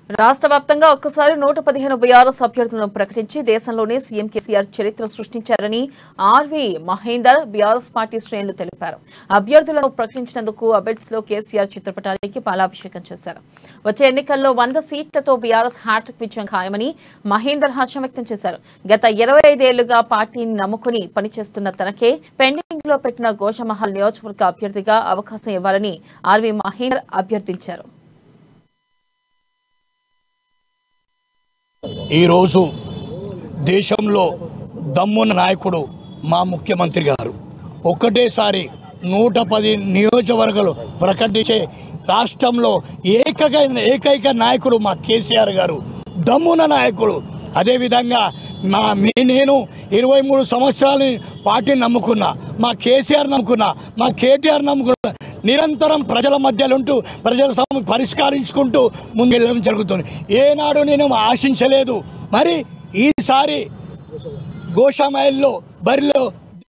రాష్ట్ర వ్యాప్తంగా ఒక్కసారి 115 బీఆర్ఎస్ అభ్యర్థులను ప్రకటించి దేశంలోనే సీఎం కేసీఆర్ చరిత్ర సృష్టించారని ఆర్వి మహేందర్ బీఆర్ఎస్ పార్టీ శ్రేణులు తెలిపారు. అభ్యర్థులను ప్రకటించినందుకు అబెట్స్ లో కేసీఆర్ చిత్రపటానికి పాలాభిషేకం చేశారు. వచ్చే ఎన్నికల్లో 100 సీట్లతో బీఆర్ఎస్ హ్యాట్రిక్ విజయం ఖాయమని మహేందర్ హర్షం వ్యక్తం చేశారు. గత 25 ఏళ్లుగా పార్టీని నమ్ముకుని పనిచేస్తున్న తనకే పెండింగ్ లో పెట్టిన గోషమహల్ నియోజకవర్గ అభ్యర్థిగా అవకాశం ఇవ్వాలని ఆర్వి మహేందర్ అభ్యర్థించారు. ఈరోజు దేశంలో దమ్మున్న నాయకుడు మా ముఖ్యమంత్రి గారు ఒక్కటేసారి 110 నియోజకవర్గాలు ప్రకటించే రాష్ట్రంలో ఏకైక నాయకుడు మా కేసీఆర్ గారు, దమ్మున్న నాయకుడు. అదేవిధంగా నేను 23 సంవత్సరాలు పార్టీని నమ్ముకున్నా, మా కేసీఆర్ నమ్ముకున్నా, మా కేటీఆర్ నమ్ముకున్నా. నిరంతరం ప్రజల మధ్యలో ఉంటూ ప్రజల సమస్యలు పరిష్కరించుకుంటూ ముందుకెళ్ళడం జరుగుతుంది. ఏనాడు నేను ఆశించలేదు. మరి ఈసారి గోషామైల్లో బరిలో